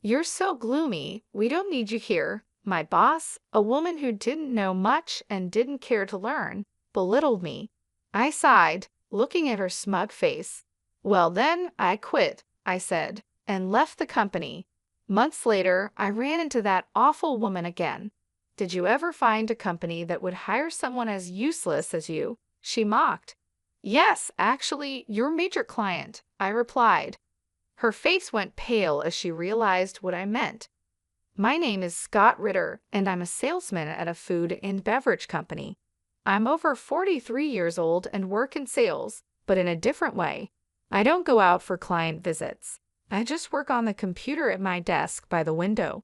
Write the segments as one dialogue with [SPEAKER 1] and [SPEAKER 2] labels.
[SPEAKER 1] You're so gloomy. We don't need you here. My boss, a woman who didn't know much and didn't care to learn, belittled me. I sighed, looking at her smug face. Well then, I quit, I said, and left the company. Months later, I ran into that awful woman again. Did you ever find a company that would hire someone as useless as you? She mocked. Yes, actually, your major client, I replied. Her face went pale as she realized what I meant. My name is Scott Ritter, and I'm a salesman at a food and beverage company. I'm over 43 years old and work in sales, but in a different way. I don't go out for client visits. I just work on the computer at my desk by the window.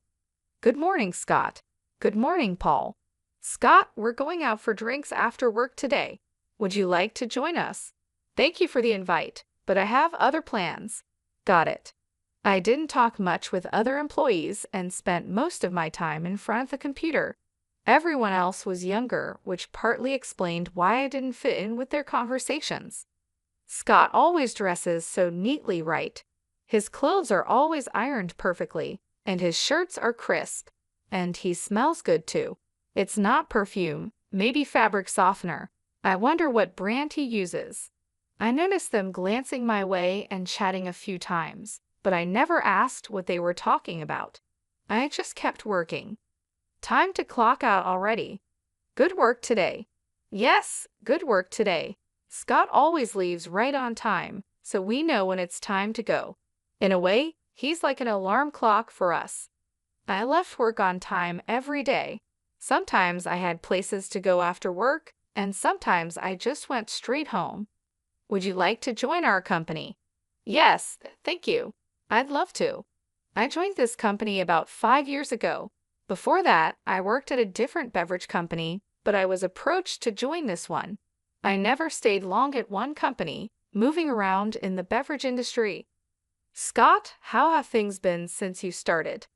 [SPEAKER 1] Good morning, Scott. Good morning, Paul. Scott, we're going out for drinks after work today. Would you like to join us? Thank you for the invite, but I have other plans. Got it. I didn't talk much with other employees and spent most of my time in front of the computer. Everyone else was younger, which partly explained why I didn't fit in with their conversations. Scott always dresses so neatly right. His clothes are always ironed perfectly, and his shirts are crisp. And he smells good too. It's not perfume, maybe fabric softener. I wonder what brand he uses. I noticed them glancing my way and chatting a few times, but I never asked what they were talking about. I just kept working. Time to clock out already. Good work today. Yes, good work today. Scott always leaves right on time, so we know when it's time to go. In a way, he's like an alarm clock for us. I left work on time every day. Sometimes I had places to go after work, and sometimes I just went straight home. Would you like to join our company? Yes, thank you. I'd love to. I joined this company about 5 years ago. Before that, I worked at a different beverage company, but I was approached to join this one. I never stayed long at one company, moving around in the beverage industry. Scott, how have things been since you started?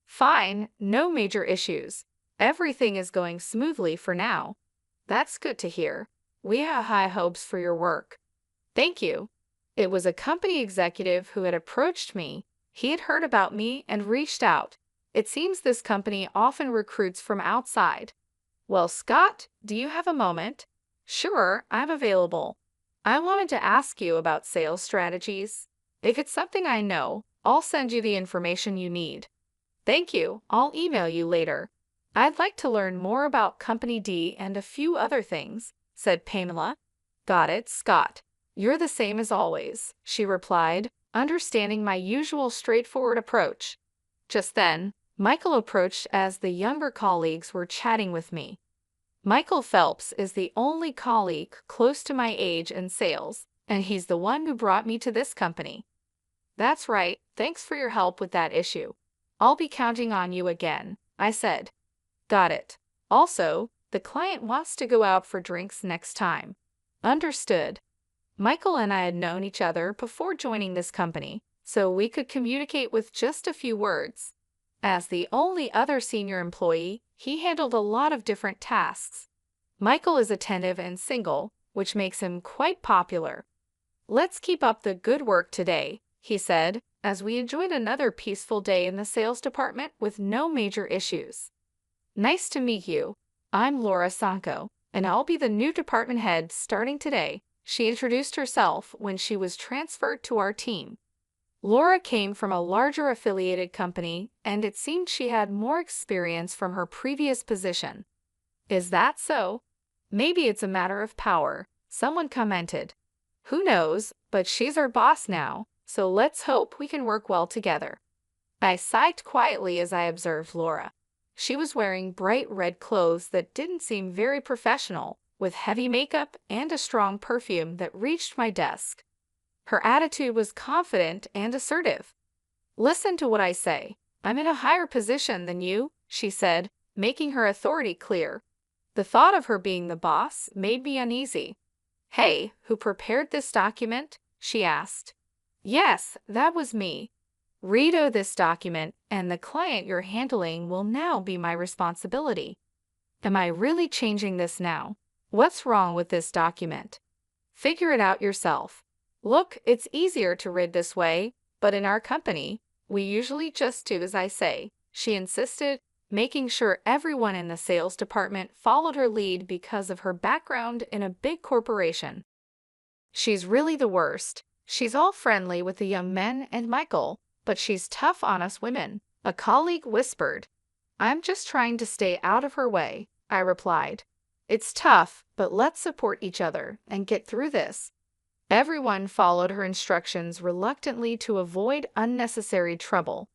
[SPEAKER 1] Fine, no major issues. Everything is going smoothly for now. That's good to hear. We have high hopes for your work. Thank you. It was a company executive who had approached me. He had heard about me and reached out. It seems this company often recruits from outside. Well, Scott, do you have a moment? Sure, I'm available. I wanted to ask you about sales strategies. If it's something I know, I'll send you the information you need. Thank you. I'll email you later. I'd like to learn more about Company D and a few other things, said Pamela. Got it, Scott. You're the same as always, she replied, understanding my usual straightforward approach. Just then, Michael approached as the younger colleagues were chatting with me. Michael Phelps is the only colleague close to my age in sales, and he's the one who brought me to this company. That's right, thanks for your help with that issue. I'll be counting on you again, I said. Got it. Also, the client wants to go out for drinks next time. Understood. Michael and I had known each other before joining this company, so we could communicate with just a few words. As the only other senior employee, he handled a lot of different tasks. Michael is attentive and single, which makes him quite popular. Let's keep up the good work today, he said, as we enjoyed another peaceful day in the sales department with no major issues. Nice to meet you. I'm Laura Sanko, and I'll be the new department head starting today. She introduced herself when she was transferred to our team. Laura came from a larger affiliated company, and it seemed she had more experience from her previous position. Is that so? Maybe it's a matter of power, someone commented. Who knows, but she's our boss now, so let's hope we can work well together. I sighed quietly as I observed Laura. She was wearing bright red clothes that didn't seem very professional, with heavy makeup and a strong perfume that reached my desk. Her attitude was confident and assertive. Listen to what I say. I'm in a higher position than you, she said, making her authority clear. The thought of her being the boss made me uneasy. Hey, who prepared this document? She asked. Yes, that was me. Read this document, and the client you're handling will now be my responsibility. Am I really changing this now? What's wrong with this document? Figure it out yourself. Look, it's easier to read this way, but in our company, We usually just do as I say, she insisted, making sure everyone in the sales department followed her lead because of her background in a big corporation. She's really the worst. She's all friendly with the young men and Michael, but she's tough on us women, a colleague whispered. I'm just trying to stay out of her way, I replied. It's tough, but let's support each other and get through this. Everyone followed her instructions reluctantly to avoid unnecessary trouble.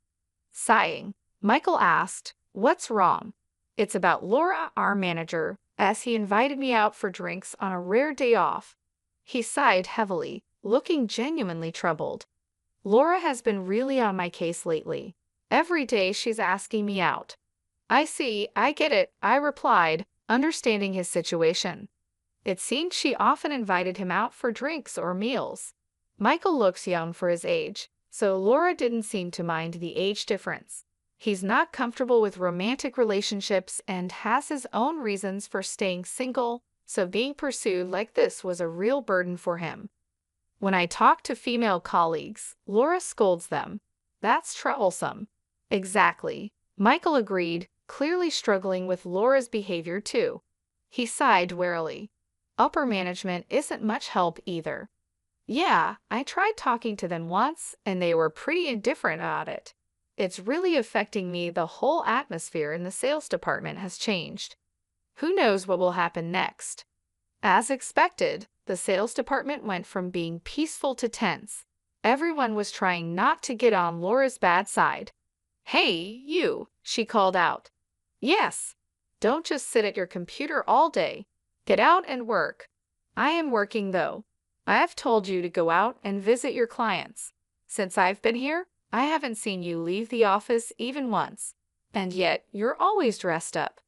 [SPEAKER 1] Sighing, Michael asked, "What's wrong?" "It's about Laura, our manager, as he invited me out for drinks on a rare day off." He sighed heavily, looking genuinely troubled. "Laura has been really on my case lately. Every day she's asking me out." "I see, I get it," I replied, understanding his situation. It seemed she often invited him out for drinks or meals. Michael looks young for his age, so Laura didn't seem to mind the age difference. He's not comfortable with romantic relationships and has his own reasons for staying single, so being pursued like this was a real burden for him. When I talk to female colleagues, Laura scolds them. That's troublesome. Exactly. Michael agreed, clearly struggling with Laura's behavior too. He sighed wearily. Upper management isn't much help either. Yeah, I tried talking to them once, and they were pretty indifferent about it. It's really affecting me. The whole atmosphere in the sales department has changed. Who knows what will happen next? As expected, the sales department went from being peaceful to tense. Everyone was trying not to get on Laura's bad side. "Hey, you," she called out. "Yes. Don't just sit at your computer all day. Get out and work." "I am working though. I have told you to go out and visit your clients. Since I've been here, I haven't seen you leave the office even once. And yet, you're always dressed up."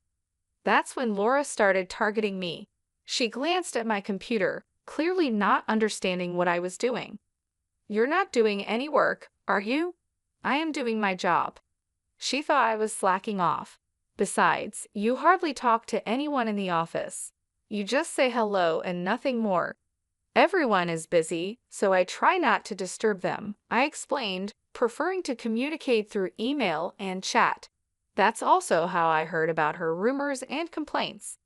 [SPEAKER 1] That's when Laura started targeting me. She glanced at my computer, clearly not understanding what I was doing. "You're not doing any work, are you?" "I am doing my job." She thought I was slacking off. "Besides, you hardly talk to anyone in the office. You just say hello and nothing more." "Everyone is busy, so I try not to disturb them," I explained, preferring to communicate through email and chat. That's also how I heard about her rumors and complaints.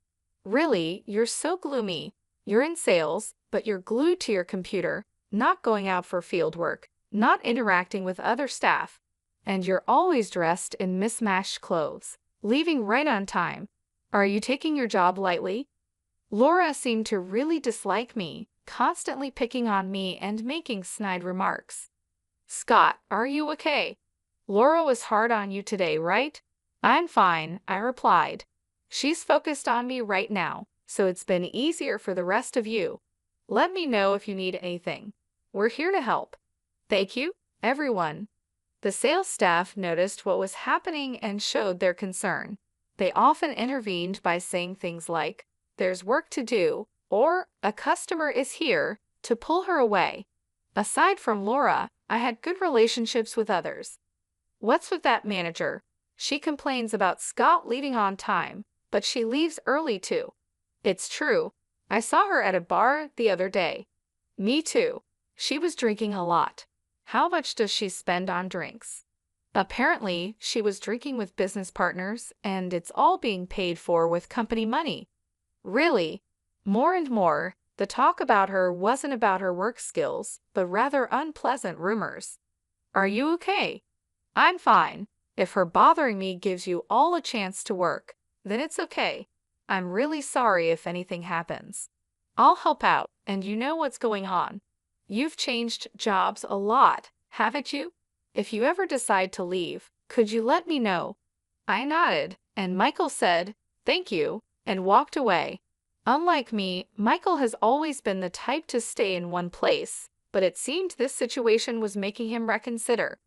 [SPEAKER 1] "Really, you're so gloomy. You're in sales, but you're glued to your computer, not going out for field work, not interacting with other staff. And you're always dressed in mismatched clothes, leaving right on time. Are you taking your job lightly?" Laura seemed to really dislike me, constantly picking on me and making snide remarks. "Scott, are you okay? Laura was hard on you today, right?" "I'm fine," I replied. "She's focused on me right now, so it's been easier for the rest of you. Let me know if you need anything. We're here to help." "Thank you, everyone." The sales staff noticed what was happening and showed their concern. They often intervened by saying things like, "There's work to do," or "A customer is here," to pull her away. Aside from Laura, I had good relationships with others. "What's with that manager? She complains about Scott leaving on time, but she leaves early too." "It's true. I saw her at a bar the other day." "Me too. She was drinking a lot." "How much does she spend on drinks?" "Apparently, she was drinking with business partners, and it's all being paid for with company money." "Really?" More and more, the talk about her wasn't about her work skills, but rather unpleasant rumors. "Are you okay?" "I'm fine. If her bothering me gives you all a chance to work, then it's okay. I'm really sorry if anything happens. I'll help out, and you know what's going on. You've changed jobs a lot, haven't you? If you ever decide to leave, could you let me know?" I nodded, and Michael said, "Thank you," and walked away. Unlike me, Michael has always been the type to stay in one place, but it seemed this situation was making him reconsider.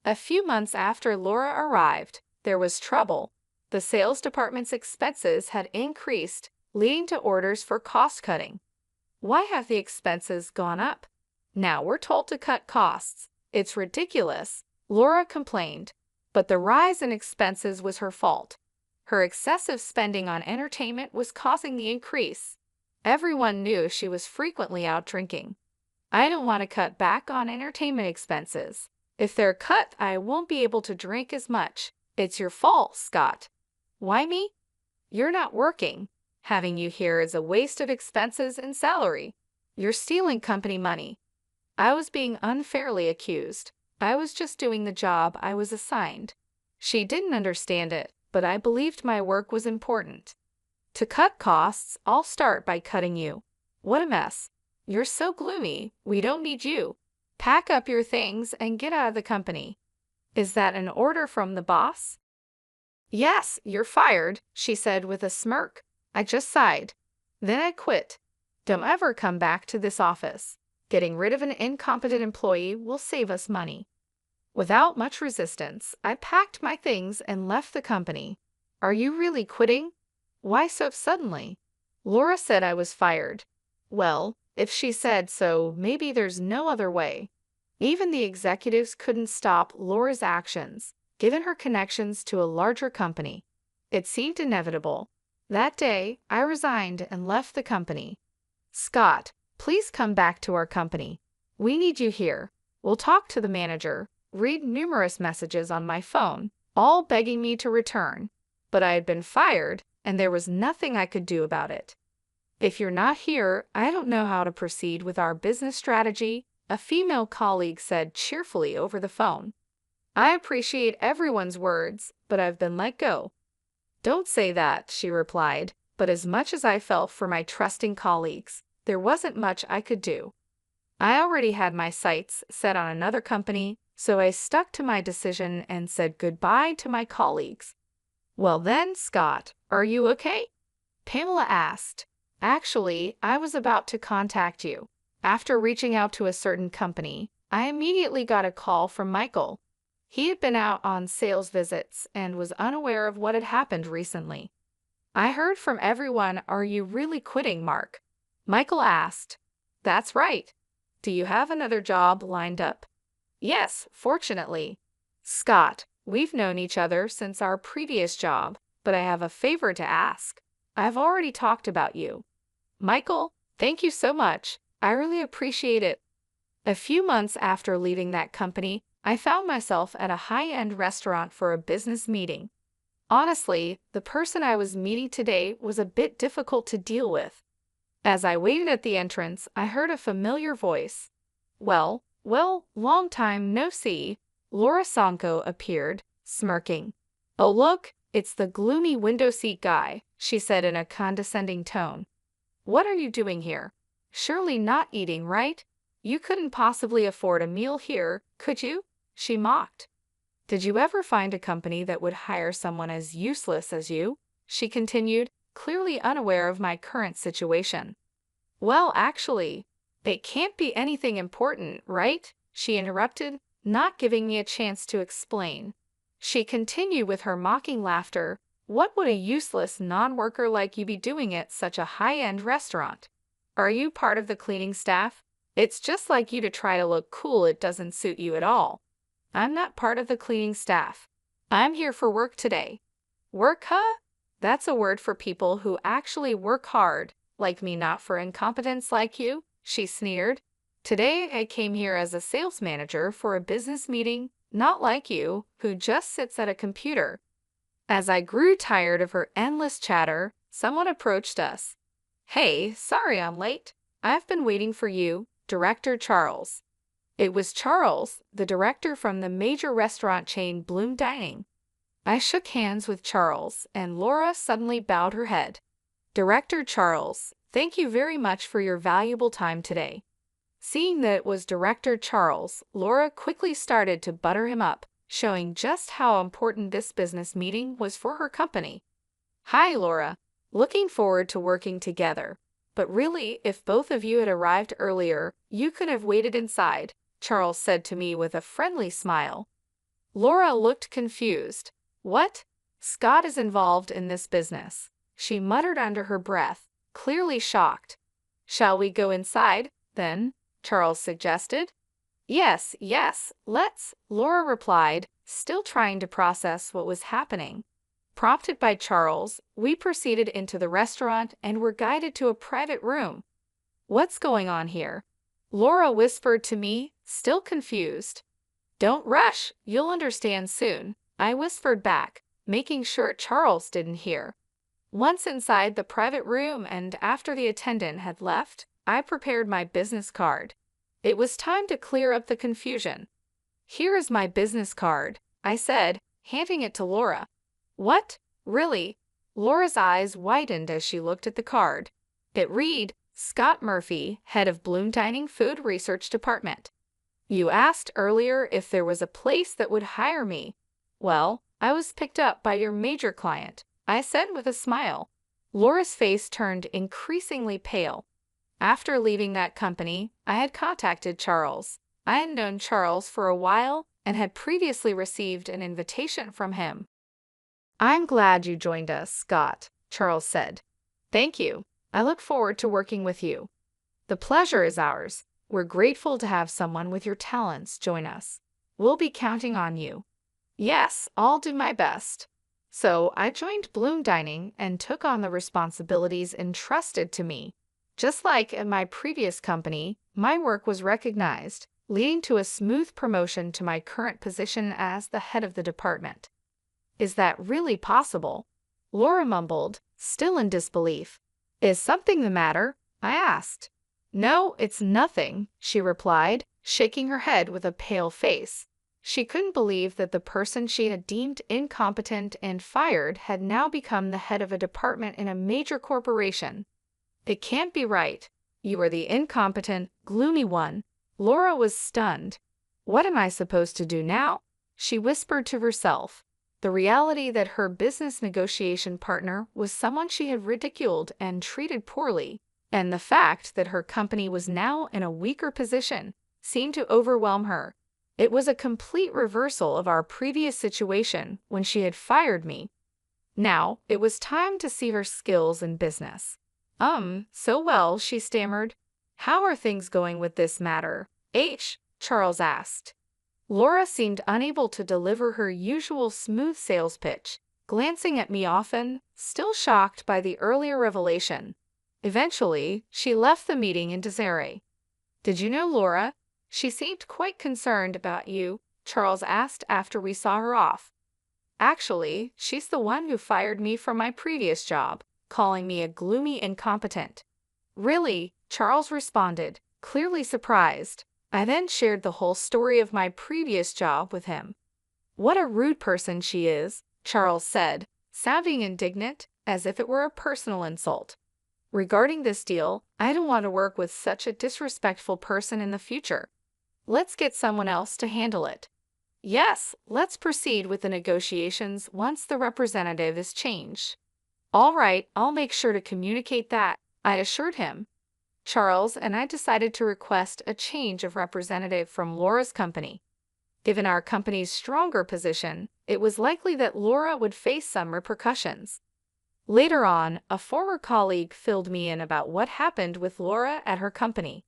[SPEAKER 1] A few months after Laura arrived, there was trouble. The sales department's expenses had increased, leading to orders for cost-cutting. "Why have the expenses gone up? Now we're told to cut costs. It's ridiculous," Laura complained. But the rise in expenses was her fault. Her excessive spending on entertainment was causing the increase. Everyone knew she was frequently out drinking. "I don't want to cut back on entertainment expenses. If they're cut, I won't be able to drink as much. It's your fault, Scott. Why me? You're not working. Having you here is a waste of expenses and salary. You're stealing company money. I was being unfairly accused. I was just doing the job I was assigned. She didn't understand it, but I believed my work was important. To cut costs, I'll start by cutting you. What a mess. You're so gloomy. We don't need you. Pack up your things and get out of the company. Is that an order from the boss? Yes, you're fired, she said with a smirk. I just sighed. Then I quit. Don't ever come back to this office. Getting rid of an incompetent employee will save us money. Without much resistance, I packed my things and left the company. Are you really quitting? Why so suddenly? Laura said I was fired. Well, if she said so, maybe there's no other way. Even the executives couldn't stop Laura's actions, given her connections to a larger company. It seemed inevitable. That day, I resigned and left the company. Scott, please come back to our company. We need you here. We'll talk to the manager, read numerous messages on my phone, all begging me to return. But I had been fired, and there was nothing I could do about it. If you're not here, I don't know how to proceed with our business strategy, a female colleague said cheerfully over the phone. I appreciate everyone's words, but I've been let go. Don't say that, she replied, but as much as I felt for my trusting colleagues, there wasn't much I could do. I already had my sights set on another company, so I stuck to my decision and said goodbye to my colleagues. Well then, Scott, are you okay? Pamela asked. Actually, I was about to contact you. After reaching out to a certain company, I immediately got a call from Michael. He had been out on sales visits and was unaware of what had happened recently. I heard from everyone, are you really quitting, Mark? Michael asked. That's right. Do you have another job lined up? Yes, fortunately. Scott, we've known each other since our previous job, but I have a favor to ask. I've already talked about you. Michael, thank you so much. I really appreciate it. A few months after leaving that company, I found myself at a high-end restaurant for a business meeting. Honestly, the person I was meeting today was a bit difficult to deal with. As I waited at the entrance, I heard a familiar voice. Well, long time no see. Laura Sonko appeared, smirking. Oh look, it's the gloomy window seat guy, she said in a condescending tone. What are you doing here? Surely not eating, right? You couldn't possibly afford a meal here, could you? She mocked. Did you ever find a company that would hire someone as useless as you? She continued, clearly unaware of my current situation. Well, actually, it can't be anything important, right? She interrupted, not giving me a chance to explain. She continued with her mocking laughter. What would a useless non-worker like you be doing at such a high-end restaurant? Are you part of the cleaning staff? It's just like you to try to look cool. It doesn't suit you at all. I'm not part of the cleaning staff. I'm here for work today. Work, huh? That's a word for people who actually work hard, like me, not for incompetence like you, she sneered. Today I came here as a sales manager for a business meeting, not like you, who just sits at a computer. As I grew tired of her endless chatter, someone approached us. Hey, sorry I'm late. I've been waiting for you, Director Charles. It was Charles, the director from the major restaurant chain Bloom Dining. I shook hands with Charles, and Laura suddenly bowed her head. Director Charles, thank you very much for your valuable time today. Seeing that it was Director Charles, Laura quickly started to butter him up, showing just how important this business meeting was for her company. Hi, Laura. Looking forward to working together. But really, if both of you had arrived earlier, you could have waited inside, Charles said to me with a friendly smile. Laura looked confused. What? Scott is involved in this business, she muttered under her breath, clearly shocked. Shall we go inside, then? Charles suggested. Yes, let's, Laura replied, still trying to process what was happening. Prompted by Charles, we proceeded into the restaurant and were guided to a private room. What's going on here? Laura whispered to me, still confused. Don't rush, you'll understand soon, I whispered back, making sure Charles didn't hear. Once inside the private room and after the attendant had left, I prepared my business card. It was time to clear up the confusion. Here is my business card, I said, handing it to Laura. What? Really? Laura's eyes widened as she looked at the card. It read, Scott Murphy, head of Bloom Dining Food Research Department. You asked earlier if there was a place that would hire me. Well, I was picked up by your major client, I said with a smile. Laura's face turned increasingly pale. After leaving that company, I had contacted Charles. I had known Charles for a while and had previously received an invitation from him. I'm glad you joined us, Scott, Charles said. Thank you. I look forward to working with you. The pleasure is ours. We're grateful to have someone with your talents join us. We'll be counting on you. Yes, I'll do my best. So I joined Bloom Dining and took on the responsibilities entrusted to me. Just like at my previous company, my work was recognized, leading to a smooth promotion to my current position as the head of the department. Is that really possible? Laura mumbled, still in disbelief. Is something the matter? I asked. No, it's nothing, she replied, shaking her head with a pale face. She couldn't believe that the person she had deemed incompetent and fired had now become the head of a department in a major corporation. It can't be right. You are the incompetent, gloomy one. Laura was stunned. What am I supposed to do now? She whispered to herself. The reality that her business negotiation partner was someone she had ridiculed and treated poorly, and the fact that her company was now in a weaker position, seemed to overwhelm her. It was a complete reversal of our previous situation when she had fired me. Now, it was time to see her skills in business. So well, she stammered. How are things going with this matter? Charles asked. Laura seemed unable to deliver her usual smooth sales pitch, glancing at me often, still shocked by the earlier revelation. Eventually, she left the meeting in disarray. Did you know Laura? She seemed quite concerned about you, Charles asked after we saw her off. Actually, she's the one who fired me from my previous job, calling me a gloomy incompetent. Really? Charles responded, clearly surprised. I then shared the whole story of my previous job with him. What a rude person she is, Charles said, sounding indignant, as if it were a personal insult. Regarding this deal, I don't want to work with such a disrespectful person in the future. Let's get someone else to handle it. Yes, let's proceed with the negotiations once the representative is changed. All right, I'll make sure to communicate that, I assured him. Charles and I decided to request a change of representative from Laura's company. Given our company's stronger position, it was likely that Laura would face some repercussions. Later on, a former colleague filled me in about what happened with Laura at her company.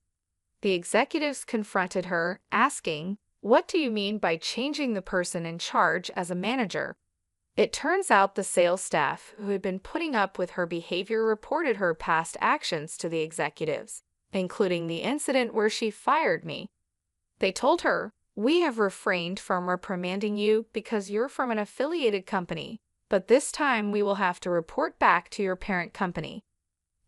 [SPEAKER 1] The executives confronted her, asking, "What do you mean by changing the person in charge as a manager?" It turns out the sales staff who had been putting up with her behavior reported her past actions to the executives, including the incident where she fired me. They told her, "We have refrained from reprimanding you because you're from an affiliated company, but this time we will have to report back to your parent company."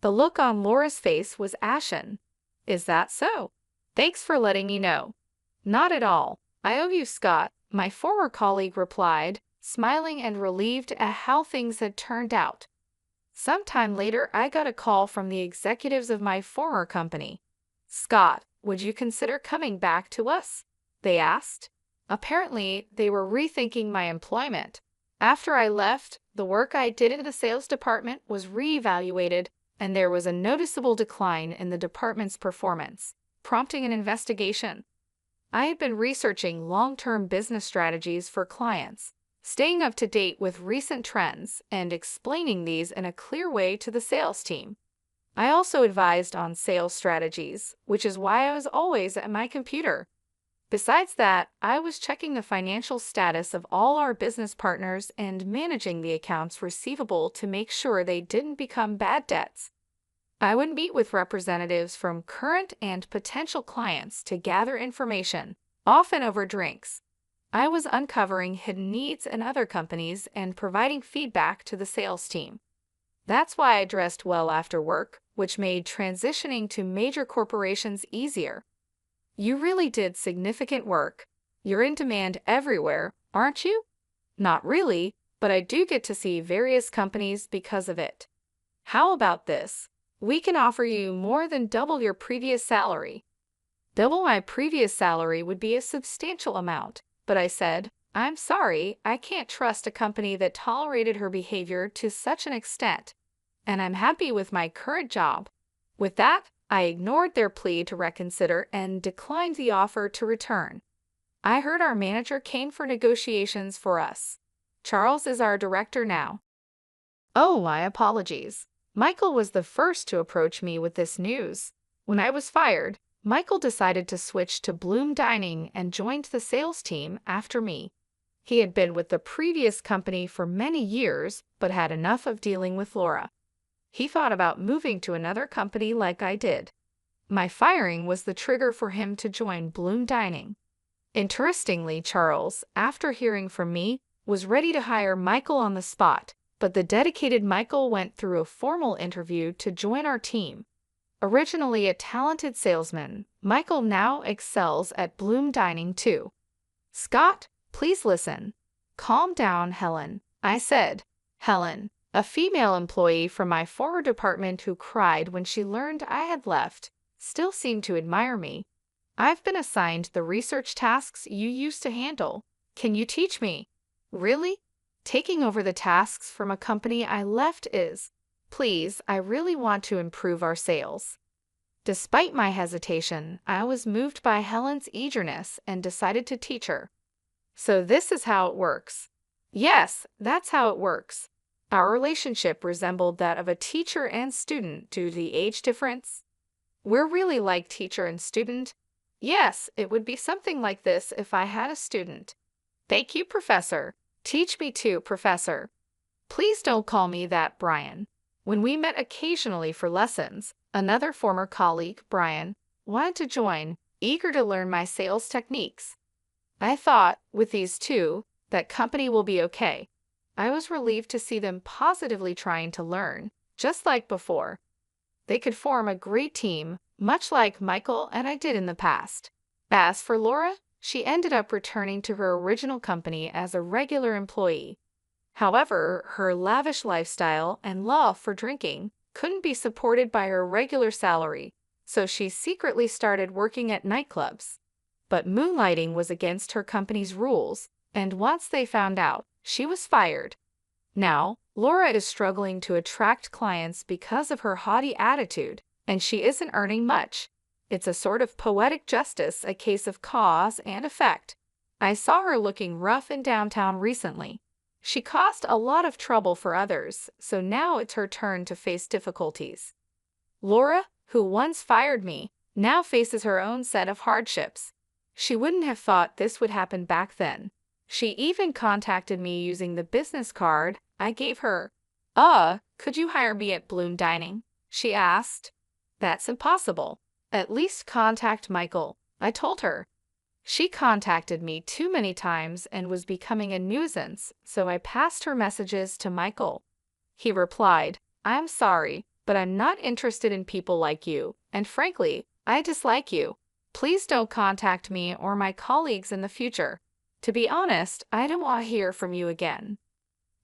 [SPEAKER 1] The look on Laura's face was ashen. Is that so? Thanks for letting me know. Not at all. I owe you, Scott, my former colleague replied, smiling and relieved at how things had turned out. Sometime later, I got a call from the executives of my former company. "Scott, would you consider coming back to us?" they asked. Apparently, they were rethinking my employment. After I left, the work I did in the sales department was reevaluated, and there was a noticeable decline in the department's performance, prompting an investigation. I had been researching long-term business strategies for clients, staying up to date with recent trends and explaining these in a clear way to the sales team. I also advised on sales strategies, which is why I was always at my computer. Besides that, I was checking the financial status of all our business partners and managing the accounts receivable to make sure they didn't become bad debts. I would meet with representatives from current and potential clients to gather information, often over drinks. I was uncovering hidden needs in other companies and providing feedback to the sales team. That's why I dressed well after work, which made transitioning to major corporations easier. You really did significant work. You're in demand everywhere, aren't you? Not really, but I do get to see various companies because of it. How about this? We can offer you more than double your previous salary. Double my previous salary would be a substantial amount, but I said, I'm sorry, I can't trust a company that tolerated her behavior to such an extent, and I'm happy with my current job. With that, I ignored their plea to reconsider and declined the offer to return. I heard our manager came for negotiations for us. Charles is our director now. Oh, my apologies. Michael was the first to approach me with this news. When I was fired, Michael decided to switch to Bloom Dining and joined the sales team after me. He had been with the previous company for many years, but had enough of dealing with Laura. He thought about moving to another company like I did. My firing was the trigger for him to join Bloom Dining. Interestingly, Charles, after hearing from me, was ready to hire Michael on the spot, but the dedicated Michael went through a formal interview to join our team. Originally a talented salesman, Michael now excels at Bloom Dining too. Scott, please listen. Calm down, Helen, I said. Helen, a female employee from my former department who cried when she learned I had left, still seemed to admire me. I've been assigned the research tasks you used to handle. Can you teach me? Really? Taking over the tasks from a company I left is, please, I really want to improve our sales. Despite my hesitation, I was moved by Helen's eagerness and decided to teach her. So this is how it works. Yes, that's how it works. Our relationship resembled that of a teacher and student due to the age difference. We're really like teacher and student. Yes, it would be something like this if I had a student. Thank you, Professor. Teach me too, Professor. Please don't call me that, Brian. When we met occasionally for lessons, another former colleague, Brian, wanted to join, eager to learn my sales techniques. I thought, with these two, that company will be okay. I was relieved to see them positively trying to learn, just like before. They could form a great team, much like Michael and I did in the past. As for Laura, she ended up returning to her original company as a regular employee. However, her lavish lifestyle and love for drinking couldn't be supported by her regular salary, so she secretly started working at nightclubs. But moonlighting was against her company's rules, and once they found out, she was fired. Now, Laura is struggling to attract clients because of her haughty attitude, and she isn't earning much. It's a sort of poetic justice, a case of cause and effect. I saw her looking rough in downtown recently. She caused a lot of trouble for others, so now it's her turn to face difficulties. Laura, who once fired me, now faces her own set of hardships. She wouldn't have thought this would happen back then. She even contacted me using the business card I gave her. Could you hire me at Bloom Dining? She asked. That's impossible. At least contact Michael, I told her. She contacted me too many times and was becoming a nuisance, so I passed her messages to Michael. He replied, I'm sorry, but I'm not interested in people like you, and frankly, I dislike you. Please don't contact me or my colleagues in the future. To be honest, I don't want to hear from you again.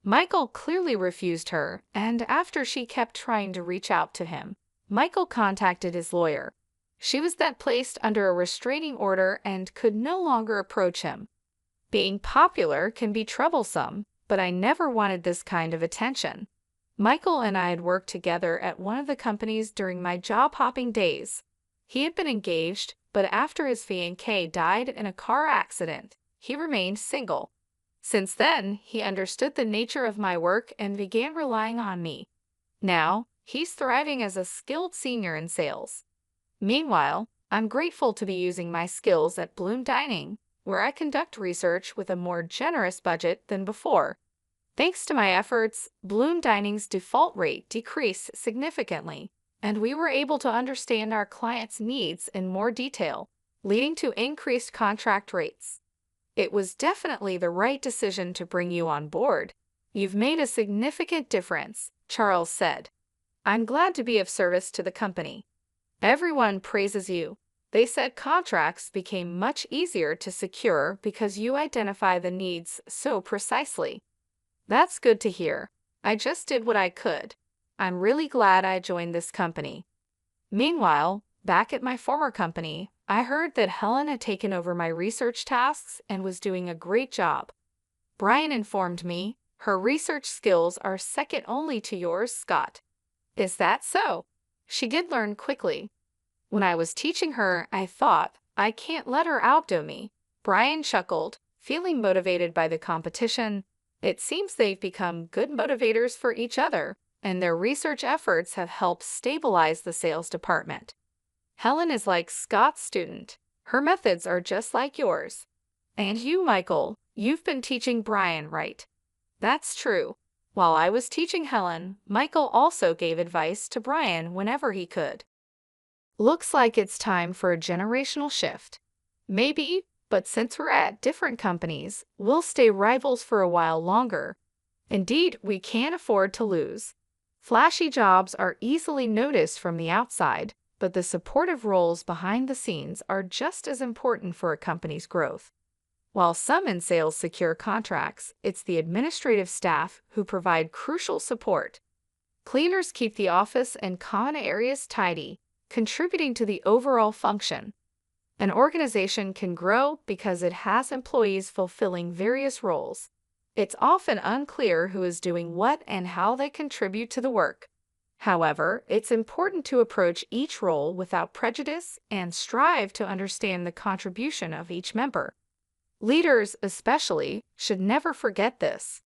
[SPEAKER 1] Michael clearly refused her, and after she kept trying to reach out to him, Michael contacted his lawyer. She was then placed under a restraining order and could no longer approach him. Being popular can be troublesome, but I never wanted this kind of attention. Michael and I had worked together at one of the companies during my job-hopping days. He had been engaged, but after his fiancée died in a car accident, he remained single. Since then, he understood the nature of my work and began relying on me. Now, he's thriving as a skilled senior in sales. Meanwhile, I'm grateful to be using my skills at Bloom Dining, where I conduct research with a more generous budget than before. Thanks to my efforts, Bloom Dining's default rate decreased significantly, and we were able to understand our clients' needs in more detail, leading to increased contract rates. It was definitely the right decision to bring you on board. You've made a significant difference, Charles said. I'm glad to be of service to the company. Everyone praises you. They said contracts became much easier to secure because you identify the needs so precisely. That's good to hear. I just did what I could. I'm really glad I joined this company. Meanwhile, back at my former company, I heard that Helen had taken over my research tasks and was doing a great job. Brian informed me her research skills are second only to yours, Scott. Is that so? She did learn quickly. When I was teaching her, I thought, I can't let her outdo me. Brian chuckled, feeling motivated by the competition. It seems they've become good motivators for each other, and their research efforts have helped stabilize the sales department. Helen is like Scott's student. Her methods are just like yours. And you, Michael, you've been teaching Brian, right? That's true. While I was teaching Helen, Michael also gave advice to Brian whenever he could. Looks like it's time for a generational shift. Maybe, but since we're at different companies, we'll stay rivals for a while longer. Indeed, we can't afford to lose. Flashy jobs are easily noticed from the outside, but the supportive roles behind the scenes are just as important for a company's growth. While some in sales secure contracts, it's the administrative staff who provide crucial support. Cleaners keep the office and common areas tidy, contributing to the overall function. An organization can grow because it has employees fulfilling various roles. It's often unclear who is doing what and how they contribute to the work. However, it's important to approach each role without prejudice and strive to understand the contribution of each member. Leaders, especially, should never forget this.